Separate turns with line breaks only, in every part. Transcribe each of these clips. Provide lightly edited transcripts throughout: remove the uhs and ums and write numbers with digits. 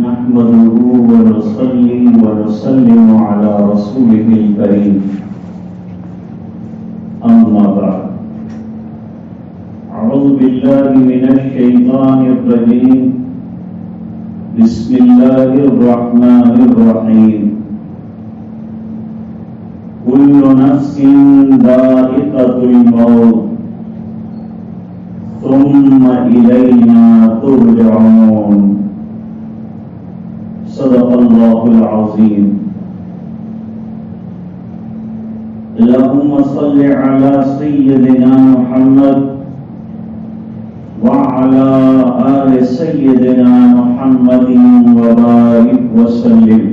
نحمده ونصلي ونسلم على رسوله الكريم أما بعد أعوذ بالله من الشيطان الرجيم بسم الله الرحمن الرحيم كل نفس ذائقة الموت ثم إلينا ترجعون صدق الله العظيم اللهم صل على سيدنا محمد وعلى آل سيدنا محمد وبارك وسلم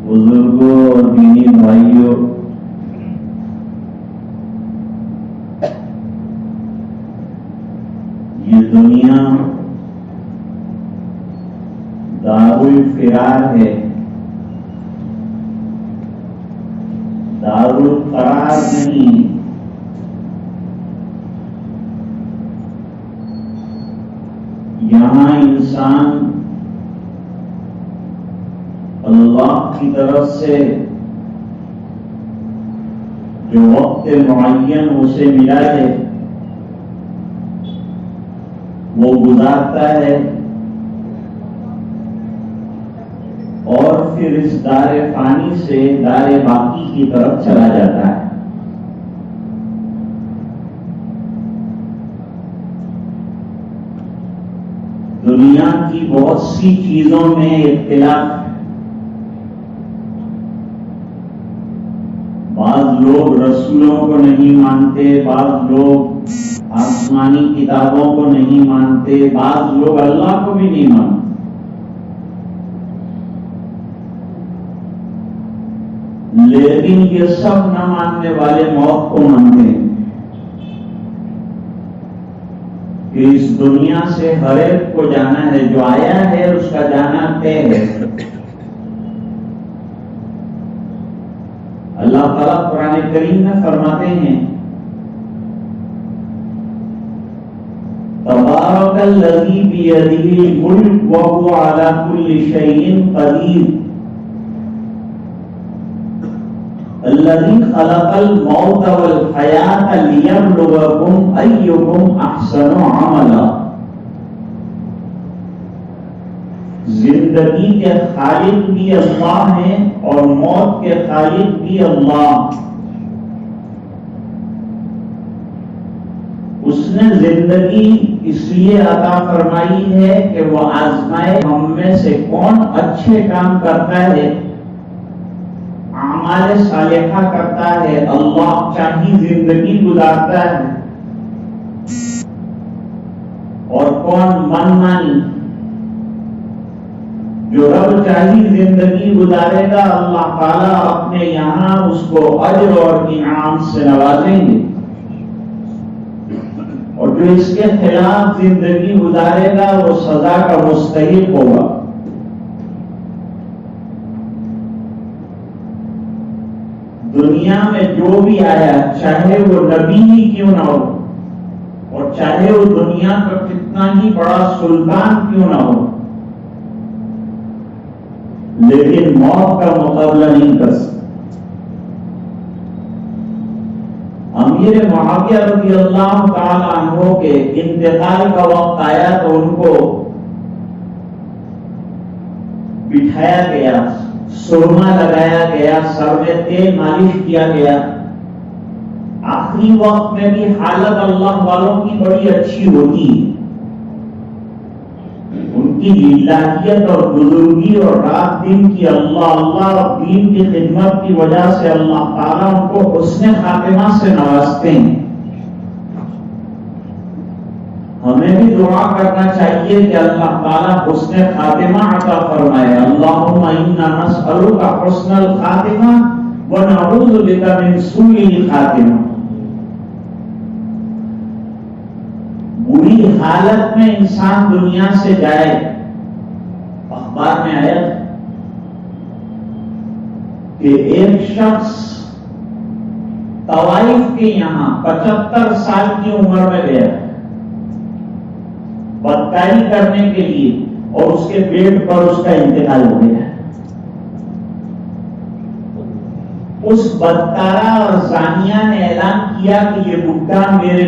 بزرگوں اور دینی بھائیوں، یہ دنیا دار الفرار ہے، دار القرار نہیں۔ یہاں انسان اللہ کی طرف سے جو وقت معین اسے ملا ہے وہ گزارتا ہے اور پھر اس دار فانی سے دار باقی کی طرف چلا جاتا ہے۔ دنیا کی بہت سی چیزوں میں اختلاف ہے۔ بعض لوگ رسولوں کو نہیں مانتے، بعض لوگ آسمانی کتابوں کو نہیں مانتے، بعض لوگ اللہ کو بھی نہیں مانتے۔ لیکن یہ سب نہ ماننے والے موت کو مانتے ہیں کہ اس دنیا سے ہر ایک کو جانا ہے، جو آیا ہے اس کا جانا طے ہے۔ اللہ تعالیٰ قرآن کریم میں فرماتے ہیں تبارک الذی بیدہ الملک وہو علی کل شیء قدیر الذی خلق الموت والحیاة لیبلوکم ایکم احسن عملا۔ زندگی کے خالق بھی اللہ ہیں اور موت کے خالق بھی اللہ۔ اس نے زندگی اس لیے عطا فرمائی ہے کہ وہ آزمائے ہم میں سے کون اچھے کام کرتا ہے، اعمال صالحہ کرتا ہے، اللہ چاہی زندگی گزارتا ہے، اور کون من مانی جو رب چاہی زندگی گزارے گا اللہ تعالیٰ اپنے یہاں اس کو اجر اور انعام سے نوازیں گے، اور جو اس کے خلاف زندگی گزارے گا وہ سزا کا مستحق ہوگا۔ دنیا میں جو بھی آیا چاہے وہ نبی ہی کیوں نہ ہو، اور چاہے وہ دنیا کا کتنا ہی بڑا سلطان کیوں نہ ہو، لیکن موت کا مقابلہ نہیں کر سکتا۔ امیر معاویہ رضی اللہ تعالی عنہ کے انتقال کا وقت آیا تو ان کو بٹھایا گیا، سرما لگایا گیا، سر میں تیل مالش کیا گیا۔ آخری وقت میں بھی حالت اللہ والوں کی بڑی اچھی ہوتی ہے، ان کی للہیت اور بزرگی اور رات دن کی اللہ اللہ اور دین کی خدمت کی وجہ سے اللہ تعالیٰ ان کو حسن خاتمہ سے نوازتے ہیں۔ ہمیں بھی دعا کرنا چاہیے کہ اللہ تعالیٰ حسن خاتمہ عطا فرمائے۔ اللہم انا نسألک حسن الخاتمہ ونعوذ بک من سوء الخاتمہ۔ بری حالت میں انسان دنیا سے جائے، اخبار میں آیا کہ ایک شخص طوائف کے یہاں 75 سال کی عمر میں گیا بدکاری کرنے کے لیے، اور اس کے پیٹ پر اس کا انتقال ہو گیا۔ اس بدکارہ اور زانیہ نے اعلان کیا کہ یہ بڈھا میرے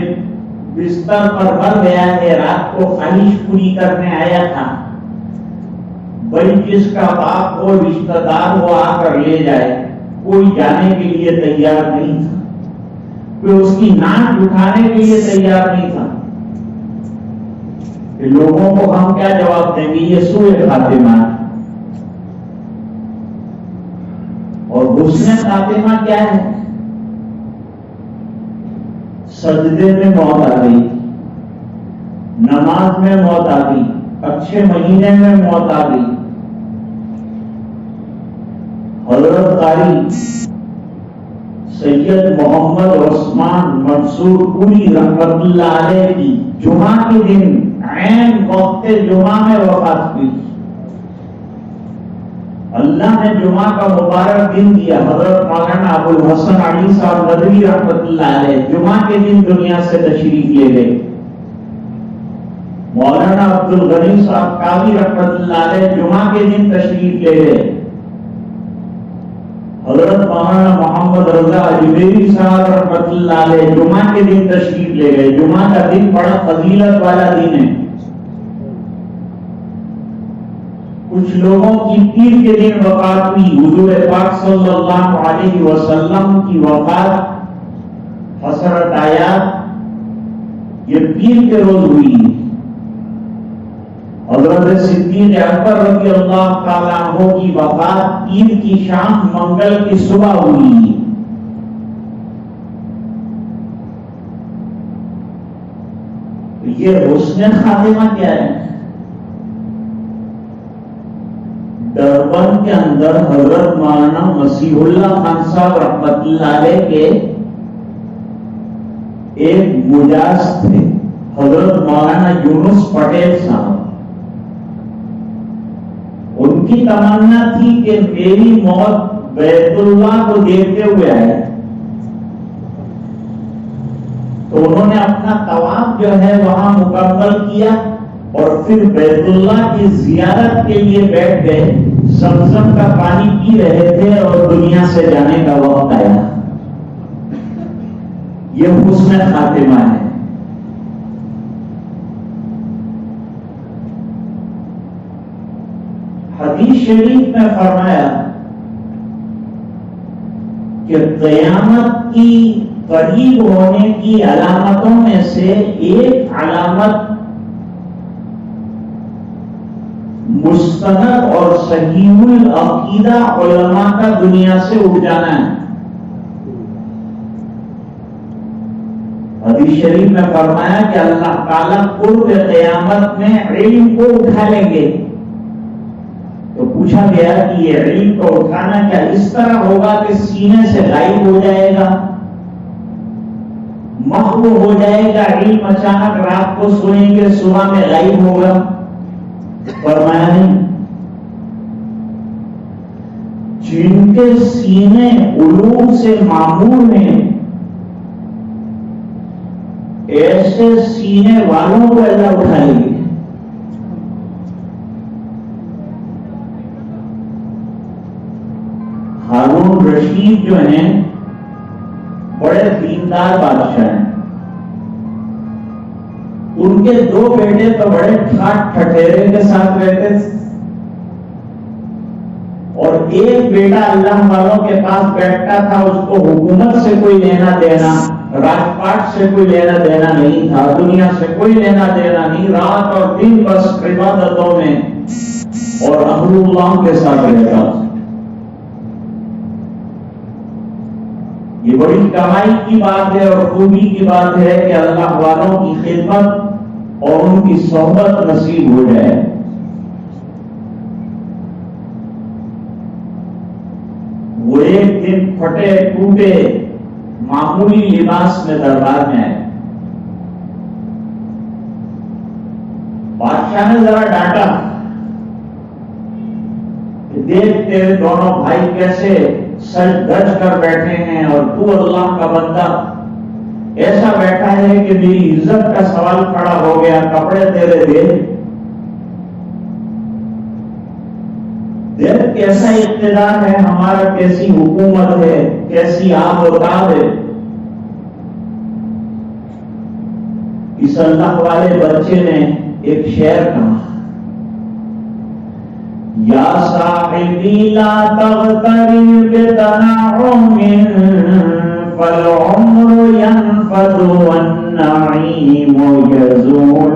بستر پر مر گیا ہے، رات کو خواہش پوری کرنے آیا تھا، بھائی جس کا باپ ہو رشتہ دار وہ آ کر لے جائے۔ کوئی جانے کے لیے تیار نہیں تھا، کوئی اس کی ناک اٹھانے کے لیے تیار نہیں تھا۔ کہ لوگوں کو ہم کیا جواب دیں گے؟ یہ سوء خاتمہ ہے۔ اور حسن خاتمہ کیا ہے؟ سجدے میں موت آ گئی، نماز میں موت آ گئی، اچھے مہینے میں موت آ گئی۔ حضرت قاری سید محمد عثمان منصور پوری رحمت اللہ علیہ کی جمعہ کے دن عین وقت جمعہ میں وفات ہوئی۔ اللہ نے جمعہ کا مبارک دن دیا۔ حضرت مولانا ابو الحسن علی صاحب ندوی رحمت اللہ علیہ جمعہ کے دن دنیا سے تشریف لے گئے۔ مولانا عبد الغنی صاحب قاضی رحمت اللہ علیہ جمعہ کے دن تشریف لے گئے۔ حضرت مولانا محمد رضا اجمیری صاحب رحمت اللہ علیہ جمعہ کے دن تشریف لے گئے۔ جمعہ کا دن بڑا فضیلت والا دن ہے۔ کچھ لوگوں کی پیر کے دن وفات ہوئی۔ حضور پاک صلی اللہ علیہ وسلم کی وفات حسرت آیات یہ پیر کے روز ہوئی۔ حضرت صدیق اکبر رضی اللہ تعالیٰ عنہ کی وفات پیر کی شام منگل کی صبح ہوئی۔ یہ حسن خاتمہ کیا ہے؟ دربن کے اندر حضرت مولانا مسیح اللہ خان صاحب رحمت اللہ علیہ کے ایک مجاز تھے، حضرت مولانا یونس پٹیل صاحب۔ ان کی تمنا تھی کہ میری موت بیت اللہ کو دیکھتے ہوئے آئے، تو انہوں نے اپنا طواف جو ہے وہاں مکمل کیا اور پھر بیت اللہ کی زیارت کے لیے بیٹھ گئے۔ زمزم کا پانی پی رہے تھے اور دنیا سے جانے کا وقت آیا۔ یہ حسن خاتمہ ہے۔ حدیث شریف میں فرمایا کہ قیامت کی قریب ہونے کی علامتوں میں سے ایک علامت مستند اور صحیح العقیدہ علماء کا دنیا سے اٹھ جانا ہے۔ حدیث شریف میں فرمایا کہ اللہ تعالیٰ قرب قیامت میں علم کو اٹھا لیں گے۔ تو پوچھا گیا کہ یہ علم کو اٹھانا کیا اس طرح ہوگا کہ سینے سے غائب ہو جائے گا، محو ہو جائے گا علم، اچانک رات کو سوئیں گے صبح میں غائب ہوگا؟ فرمایا نہیں، جن کے سینے علوم سے معمور ہیں ایسے سینے والوں کو اللہ اٹھائے گی۔ ہارون رشید جو ہیں بڑے دیندار بادشاہ ہیں، ان کے دو بیٹے تو بڑے ٹھاٹ ٹھٹیرے کے ساتھ رہتے تھے، اور ایک بیٹا اللہ والوں کے پاس بیٹھتا تھا، اس کو حکومت سے کوئی لینا دینا، راج پاٹ سے کوئی لینا دینا نہیں تھا، دنیا سے کوئی لینا دینا نہیں، رات اور دن بس عبادتوں میں اور اہل اللہ کے ساتھ رہتا تھا۔ یہ بڑی کمائی کی بات ہے اور خوبی کی بات ہے کہ اللہ والوں کی خدمت اور ان کی صحبت نصیب ہو جائے۔ وہ ایک دن پھٹے ٹوٹے معمولی لباس میں دربار میں آئے۔ بادشاہ نے ذرا ڈانٹا کہ دیکھ تیرے دونوں بھائی کیسے سج دھج کر بیٹھے ہیں اور تو اللہ کا بندہ ایسا بیٹھا ہے کہ میری عزت کا سوال کھڑا ہو گیا، کپڑے تیرے دے۔ دیکھ کیسا اقتدار ہے ہمارا، کیسی حکومت ہے، کیسی آب و تاب ہے۔ اس اللہ والے بچے نے ایک شعر کہا، یا صاحبی لا تغترب بتنعم فالعمر ينفد والنعيم يزول۔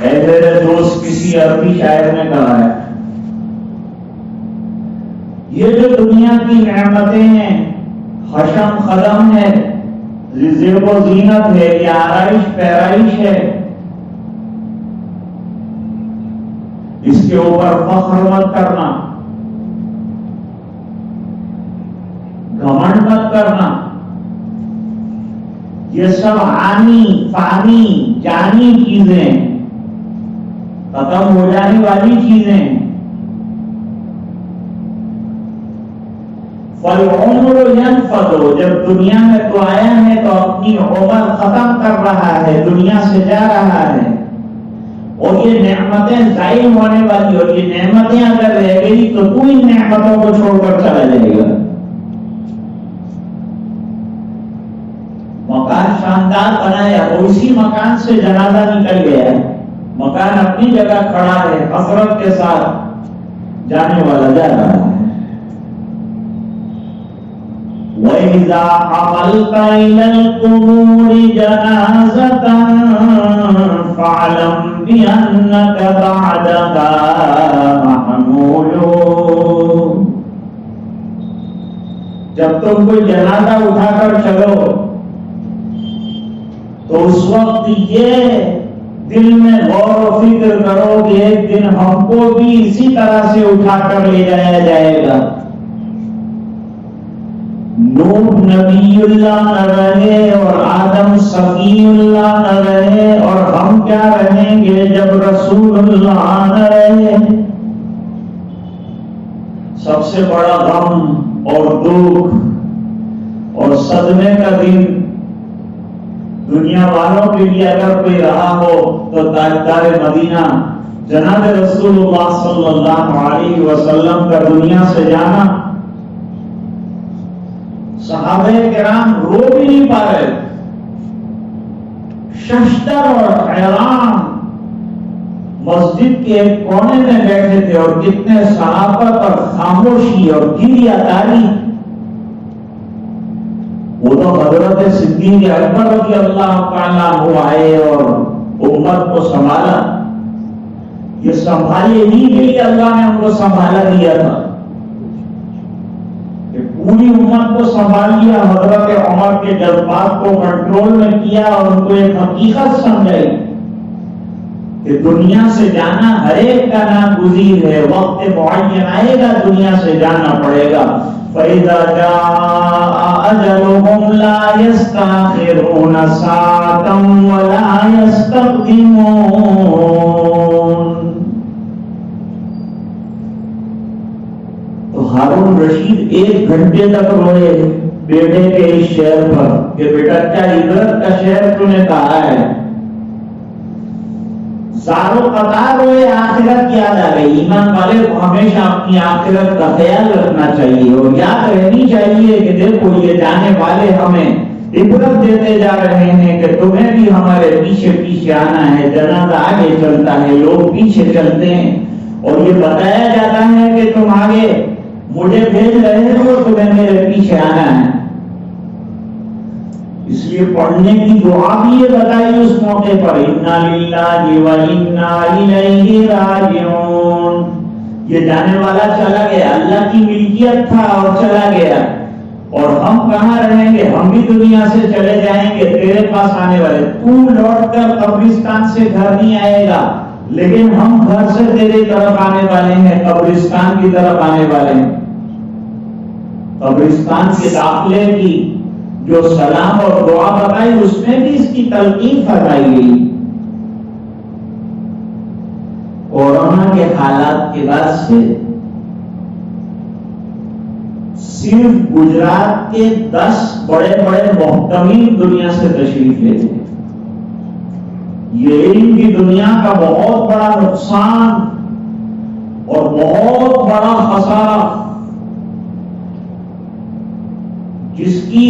اے میرے دوست، کسی عربی شاعر نے کہا ہے یہ جو دنیا کی نعمتیں ہیں، حشم خدم ہے، زیب و زینت ہے، یہ آرائش پیرائش ہے، اس کے اوپر فخر مت کرنا، گھمنڈ مت کرنا۔ یہ سب آنی فانی جانی چیزیں، ختم ہو جانے والی چیزیں۔ فالعمر ينفد، جب دنیا میں تو آیا ہے تو اپنی عمر ختم کر رہا ہے، دنیا سے جا رہا ہے، اور یہ نعمتیں ضائع ہونے والی، اور یہ نعمتیں اگر رہ گئی تو تو ان نعمتوں کو چھوڑ کر چلا جائے گا۔ مکان شاندار بنایا، اور اسی مکان سے جنازہ نکل گیا ہے، مکان اپنی جگہ کھڑا ہے، حسرت کے ساتھ جانے والا جا رہا ہے۔ وَإِذَا حَمَلْتَ إِلَى الْقُبُورِ جَنَازَةً فَاعْلَمْ بِأَنَّكَ بَعْدَهَا مَحْمُولٌ۔ جب تم کوئی جنازہ اٹھا کر چلو تو اس وقت یہ دل میں غور و فکر کرو کہ ایک دن ہم کو بھی اسی طرح سے اٹھا کر لے جایا جائے گا۔ نوح نبی اللہ نہ رہے اور آدم صفی اللہ نہ رہے، اور ہم کیا رہیں گے جب رسول اللہ نہ رہے۔ سب سے بڑا غم اور دکھ اور صدمے کا دن دنیا والوں کے لیے اگر کوئی رہا ہو تو تاجدار مدینہ جناب رسول اللہ صلی اللہ علیہ وسلم کا دنیا سے جانا۔ صحابہ کرام رو بھی نہیں پا رہے، ششدر اور حیران مسجد کے ایک کونے میں بیٹھے تھے، اور کتنے صحابت اور خاموشی اور گریہ تاری۔ وہ تو حضرت صدیق اکبر رضی اللہ تعالیٰ عنہ آئے اور امت کو سنبھالا۔ یہ سنبھالے نہیں کے لیے اللہ نے ان کو سنبھالا دیا تھا کہ پوری امت کو سنبھال لیا، حضرت عمر کے جذبات کو کنٹرول میں کیا اور ان کو ایک حقیقت سمجھائی کہ دنیا سے جانا ہر ایک کا ناگزیر ہے، وقت معین آئے گا دنیا سے جانا پڑے گا۔ فَإِذَا جَاءَ أَجَلُهُمْ لَا يَسْتَأْخِرُونَ سَاعَةً وَلَا يَسْتَقْدِمُونَ۔ تو ہارون رشید 1 گھنٹے تک روئے بیٹے کے اس شعر پر کہ بیٹا کیا عبرت کا شعر تو نے کہا ہے۔ زارو قطار ہوئے، آخرت یاد آ گئی۔ ایمان والے کو ہمیشہ اپنی آخرت کا خیال رکھنا چاہیے اور یاد رہنی چاہیے کہ دیکھو یہ جانے والے ہمیں عبرت دیتے جا رہے ہیں کہ تمہیں بھی ہمارے پیچھے پیچھے آنا ہے۔ جنازہ آگے چلتا ہے، لوگ پیچھے چلتے ہیں، اور یہ بتایا جاتا ہے کہ تم آگے مجھے بھیج رہے ہو، تمہیں میرے پیچھے آنا ہے۔ اس لیے پڑھنے کی دعا بھی یہ بتائی اس موقع پر، اِنَّا لِلَّهِ وَإِنَّا إِلَيْهِ رَاجِعُونَ۔ یہ جانے والا چلا گیا، اللہ کی ملکیت تھا اور چلا گیا، اور ہم کہاں رہیں گے؟ ہم بھی دنیا سے چلے جائیں گے، تیرے پاس آنے والے۔ تو لوٹ کر قبرستان سے گھر نہیں آئے گا، لیکن ہم گھر سے تیرے طرف آنے والے ہیں، قبرستان کی طرف آنے والے ہیں۔ قبرستان کے داخلے کی جو سلام اور دعا بتائی، اس میں بھی اس کی تلقین فرمائی گئی۔ کورونا کے حالات کے بعد سے صرف گجرات کے 10 بڑے بڑے محتمین دنیا سے تشریف لے تھے. یہ علم کی دنیا کا بہت بڑا نقصان اور بہت بڑا خسارہ جس کی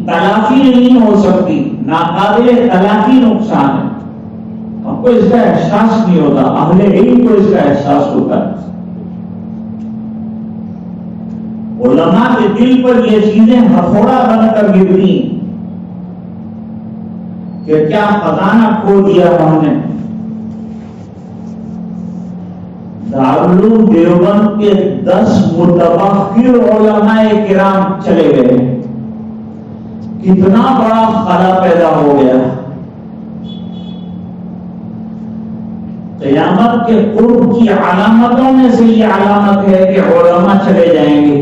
تلافی نہیں ہو سکتی، ناقابل تلافی نقصان ہے. ہم کو اس کا احساس نہیں ہوتا، اہل علم کو اس کا احساس ہوتا ہے. علماء کے دل پر یہ چیزیں ہتھوڑا بن کر گرتی کہ کیا خزانہ کھو دیا ہم نے. دارالعلوم دیوبند کے 10 متبخر علماء کرام چلے گئے. کتنا بڑا خلا پیدا ہو گیا. قیامت کے قرب کی علامتوں میں سے یہ علامت ہے کہ علماء چلے جائیں گے.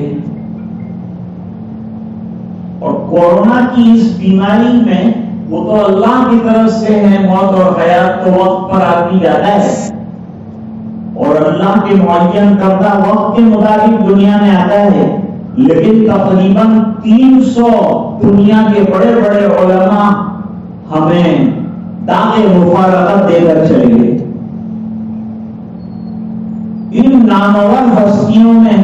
اور کورونا کی اس بیماری میں وہ تو اللہ کی طرف سے ہے، موت اور حیات تو وقت پر آدمی جاتا ہے اور اللہ کے معین کردہ وقت کے مطابق دنیا میں آتا ہے. لیکن تقریباً 300 دنیا کے بڑے بڑے علماء ہمیں داغ مفارقت دے کر چلے گئے. ان نامور ہستیوں میں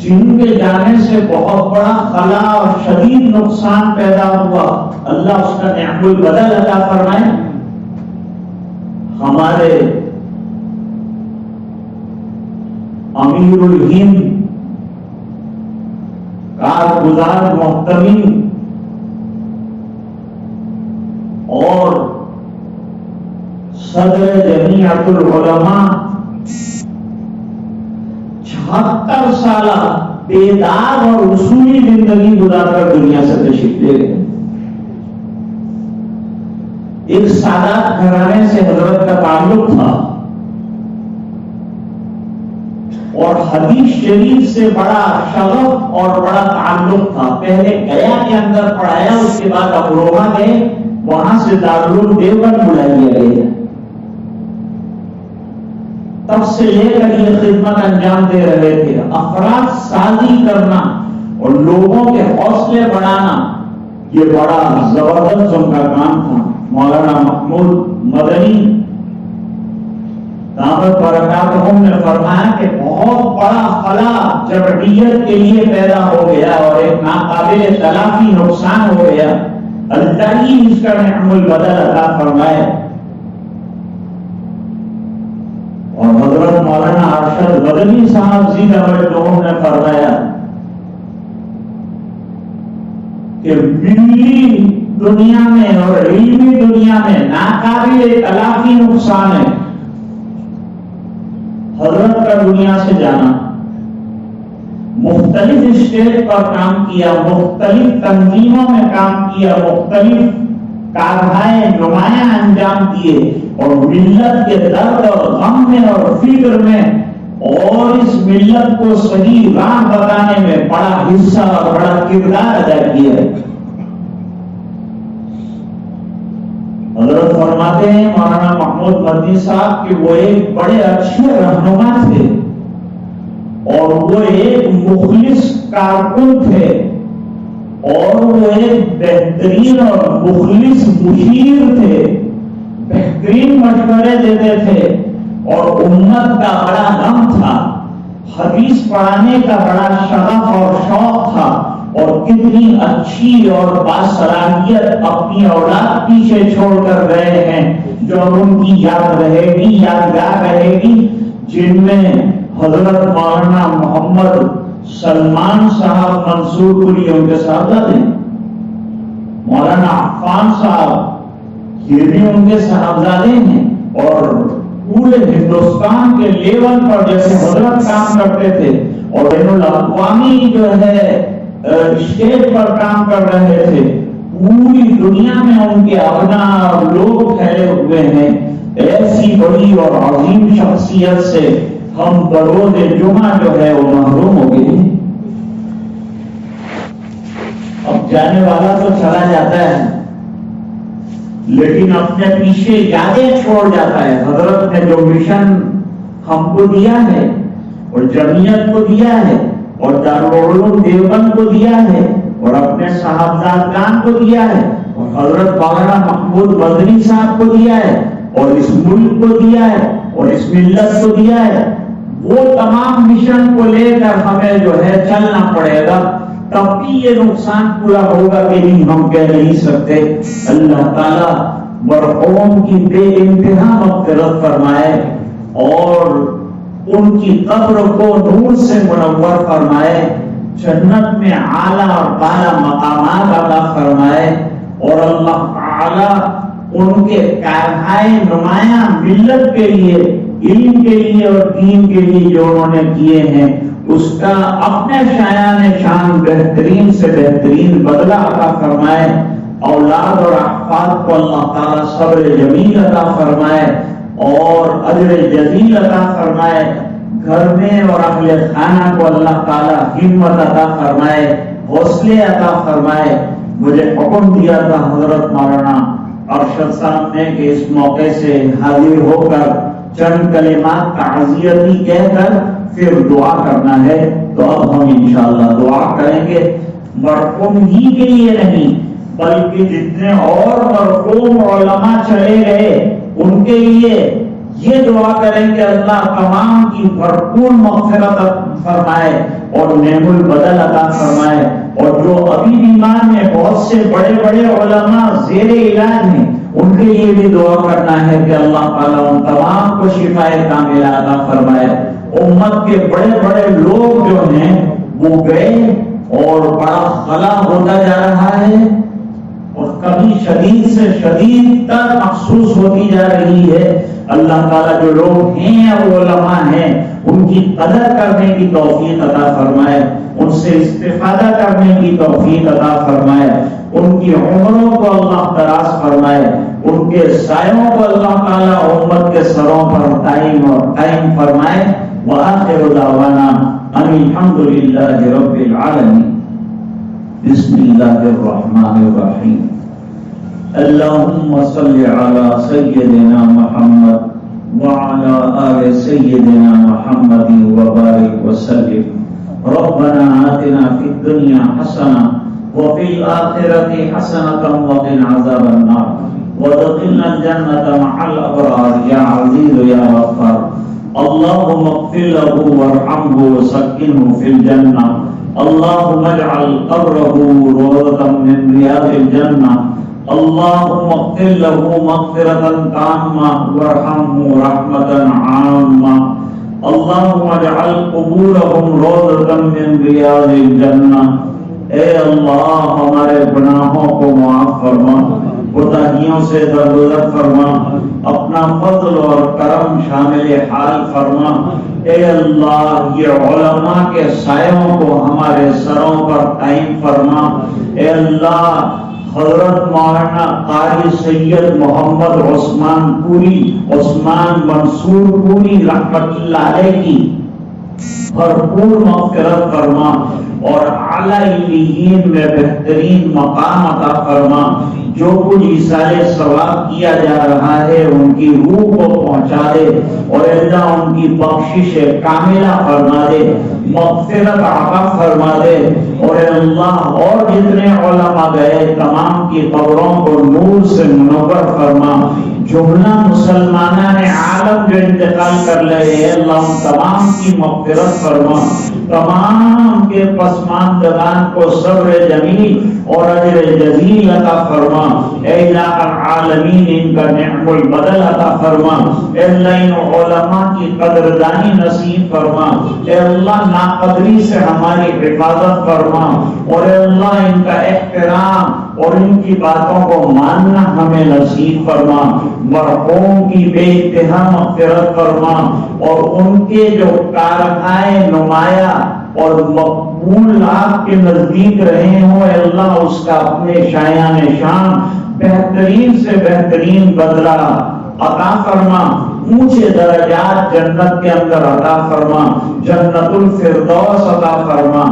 جن کے جانے سے بہت بڑا خلا اور شدید نقصان پیدا ہوا، اللہ اس کا نعم البدل عطا فرمائے. ہمارے امیر الہند کارگزار محتمین اور صدر جمیعت العلماء 76 سالہ بیدار اور اصولی زندگی گزار کر دنیا سے تشریف لے گئے. ایک سادات گھرانے سے حضرت کا تعلق تھا اور حدیث شریف سے بڑا شغف اور بڑا تعلق تھا. پہلے گیا کے اندر پڑھایا، اس کے بعد امروہہ گئے، وہاں سے دارالعلوم دیوبند بلا لیا گیا. تب سے لے کر یہ خدمت انجام دے رہے تھے. افراد سازی کرنا اور لوگوں کے حوصلے بڑھانا یہ بڑا زبردست ان کا کام تھا. مولانا محمود مدنی دامت برکاتہم نے فرمایا کہ بہت بڑا خلا جمعیت کے لیے پیدا ہو گیا اور ایک ناقابل تلافی نقصان ہو گیا. اللہ ہی اس کا نعم البدل عطا فرمائے. اور حضرت مولانا ارشد مدنی صاحب زیدہ مجدہم نے فرمایا کہ ملی دنیا میں اور علمی دنیا میں ناقابل تلافی نقصان ہے حضرت کا دنیا سے جانا. مختلف اسٹیج پر کام کیا، مختلف تنظیموں میں کام کیا، مختلف کارہائے نمایاں انجام دیے اور ملت کے درد اور غم میں اور فکر میں اور اس ملت کو صحیح راہ بتانے میں بڑا حصہ اور بڑا کردار ادا کیا. حضرت فرماتے ہیں مولانا محمود مدنی صاحب کہ وہ ایک بڑے اچھے رہنما تھے اور وہ ایک مخلص کارکن تھے اور وہ ایک بہترین اور مخلص مشیر تھے. بہترین مشورے دیتے تھے اور امت کا بڑا غم تھا. حدیث پڑھانے کا بڑا شغف اور شوق تھا اور کتنی اچھی اور باصلاحیت اپنی اولاد پیچھے چھوڑ کر گئے ہیں جو ان کی یاد رہے گی، یادگار رہے گی، جن میں حضرت مولانا محمد سلمان صاحب منصور پوری ان کے صاحبزادے ہیں، مولانا عفان صاحب یہ بھی ان کے صاحبزادے ہیں. اور پورے ہندوستان کے لیول پر جیسے حضرت کام کرتے تھے اور بین الاقوامی جو ہے اسٹیج پر کام کر رہے تھے، پوری دنیا میں ان کے ابناء لوگ پھیلے ہوئے ہیں. ایسی بڑی اور عظیم شخصیت سے ہم بروز جمعہ جو ہے وہ محروم ہو گئے. اب جانے والا تو چلا جاتا ہے لیکن اپنے پیچھے یادیں چھوڑ جاتا ہے. حضرت نے جو مشن ہم کو دیا ہے اور جمعیت کو دیا ہے اور دارالعلوم دیوبند کو دیا ہے اور اپنے صاحبزادگان کو دیا ہے اور حضرت مولانا محمود مدنی صاحب کو دیا ہے اور اس ملک کو دیا ہے اور اس ملت کو دیا ہے، وہ تمام مشن کو لے کر ہمیں جو ہے چلنا پڑے گا، تب بھی یہ نقصان پورا ہوگا کہ نہیں ہم کہہ نہیں سکتے۔ اللہ تعالیٰ مرحوم کی بے انتہا مغفرت فرمائے اور ان کی قبر کو نور سے منور فرمائے، جنت میں اعلیٰ اور بالا مقامات عطا فرمائے، اور اللہ تعالیٰ ان کے کارنامے نمایاں ملت کے لیے، علم کے لیے اور دین کے لیے جو انہوں نے کیے ہیں، اس کا اپنے شایان شان بہترین سے بہترین بدلہ عطا فرمائے، اولاد اور احفاد کو اللہ تعالیٰ صبر جمیل عطا فرمائے اور اجر جزیل عطا فرمائے، گھر میں اور اہل خانہ کو اللہ تعالیٰ ہمت عطا فرمائے، حوصلے عطا فرمائے۔ مجھے حکم دیا تھا حضرت مولانا ارشد صاحب نے کہ اس موقع سے حاضر ہو کر چند کلمات تعزیتی کہہ کر پھر دعا کرنا ہے، تو اب ہم انشاءاللہ دعا کریں گے، مرحوم ہی کے لیے نہیں بلکہ جتنے اور مرحوم علماء چلے گئے ان کے لیے یہ دعا کریں کہ اللہ تمام کی بھرپور مغفرت فرمائے اور نعم البدل عطا فرمائے، اور جو ابھی بیمار ہیں بہت سے بڑے بڑے علماء زیر علاج ہیں ان کے لیے بھی دعا کرنا ہے کہ اللہ تعالیٰ ان تمام کو شفاء کاملہ عطا فرمائے۔ امت کے بڑے بڑے لوگ جو ہیں وہ گئے اور بڑا خلا ہوتا جا رہا ہے اور کبھی شدید سے شدید تر محسوس ہوتی جا رہی ہے۔ اللہ تعالیٰ جو لوگ ہیں وہ علماء ہیں ان کی قدر کرنے کی توفیق عطا فرمائے، ان سے استفادہ کرنے کی توفیق عطا فرمائے، ان کی عمروں کو اللہ دراز فرمائے، ان کے سایوں کو اللہ تعالیٰ امت کے سروں پر قائم فرمائے۔ وآخر دعوانا ان الحمد للہ رب العالمین۔ بسم اللہ الرحمن الرحیم۔ اللہم صل علی سیدنا محمد وعلی آل سیدنا محمد وبارک وسلم۔ ربنا آتنا فی الدنیا حسنہ وفی الآخرۃ حسنۃ وقنا عذاب النار وادخلنا الجنة مع الأبرار یا عزیز یا غفار۔ اللهم اغفر له وارحمه وسكنه في الجنة، اللهم اجعل قبره روضة من رياض الجنة، اللهم اغفر له مغفرة تامة وارحمه رحمة عامة، اللهم اجعل قبورهم روضة من رياض الجنة۔ اے اللہ ہمارے گناہوں کو معاف فرما، کوتاہیوں سے درگزر فرما، اپنا فضل اور کرم شامل حال فرما۔ اے اللہ یہ علماء کے سایوں کو ہمارے سروں پر قائم فرما۔ اے اللہ حضرت مولانا قاری سید محمد عثمان پوری، عثمان منصور پوری رحمت اللہ علیہ کی بھرپور مغفرت فرما اور اعلیٰ علیین میں بہترین مقام عطا فرما۔ جو کچھ ایصال ثواب کیا جا رہا ہے ان کی روح کو پہنچا دے اور اللہ ان کی بخشش کاملہ فرما دے، مغفرت عطا فرما دے، اور اللہ اور جتنے علماء گئے تمام کی قبروں کو نور سے منور فرما۔ جملہ مسلمانان عالم جو انتقال کر لے اللہ ان تمام کی مغفرت فرما، تمام کے پسماندگان کو صبر جمیل اور اجر جزیل عطا فرما۔ اے الہ العالمین ان کا نعم البدل عطا فرما۔ اے اللہ ان علماء کی قدردانی نصیب فرما۔ اے اللہ ناقدری سے ہماری حفاظت فرما، اور اے اللہ ان کا احترام اور ان کی باتوں کو ماننا ہمیں نصیب فرما۔ مرحوم کی بے انتہا مغفرت فرما، اور ان کے جو کارنامے نمایاں اور مقبول آپ کے نزدیک رہے ہوں اے اللہ اس کا اپنے شایان شان بہترین سے بہترین بدلہ عطا فرما۔ اونچے درجات جنت کے اندر عطا فرما، جنت الفردوس عطا فرما،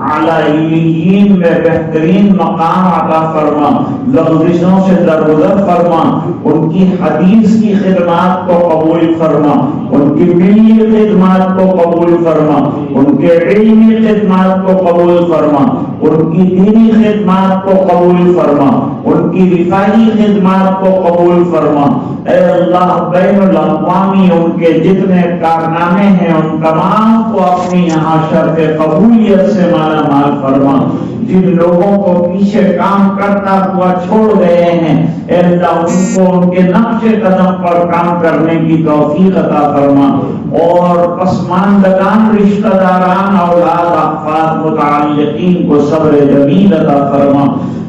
اعلیٰ علیین میں بہترین مقام عطا فرما، لغزشوں سے درگزر فرما، ان کی حدیث کی خدمات کو قبول فرما، ان کی ملی خدمات کو قبول فرما، ان کے علمی خدمات کو قبول فرما، ان کی دینی خدمات کو قبول فرما، ان کی رفاہی خدمات کو قبول فرما۔ اے اللہ بین الاقوامی ان کے جتنے کارنامے ہیں ان تمام کو اپنی یہاں شرط قبولیت سے مالا مال فرما۔ جن لوگوں کو پیچھے کام کرتا ہوا چھوڑ گئے ہیں اے اللہ ان کو ان کے نقش قدم پر کام کرنے کی توفیق عطا فرما، اور پسماندگان رشتہ داران اولاد احفاد متعلقین کو صبر جمیل عطا فرما۔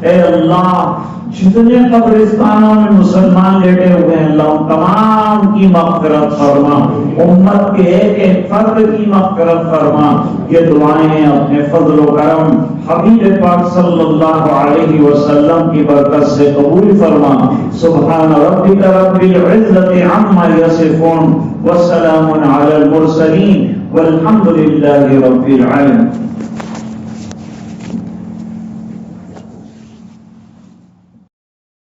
اے اللہ جتنے قبرستانوں میں مسلمان لیٹے ہوئے ہیں اللہ ان تمام کی مغفرت فرما، امت کے ایک ایک فرد کی مغفرت فرما۔ یہ دعائیں اپنے فضل و کرم حبیب پاک صلی اللہ علیہ وسلم کی برکت سے قبول فرما۔ سبحان ربک رب العزت عما یصفون وسلام علی المرسلین والحمد للہ رب العالمین۔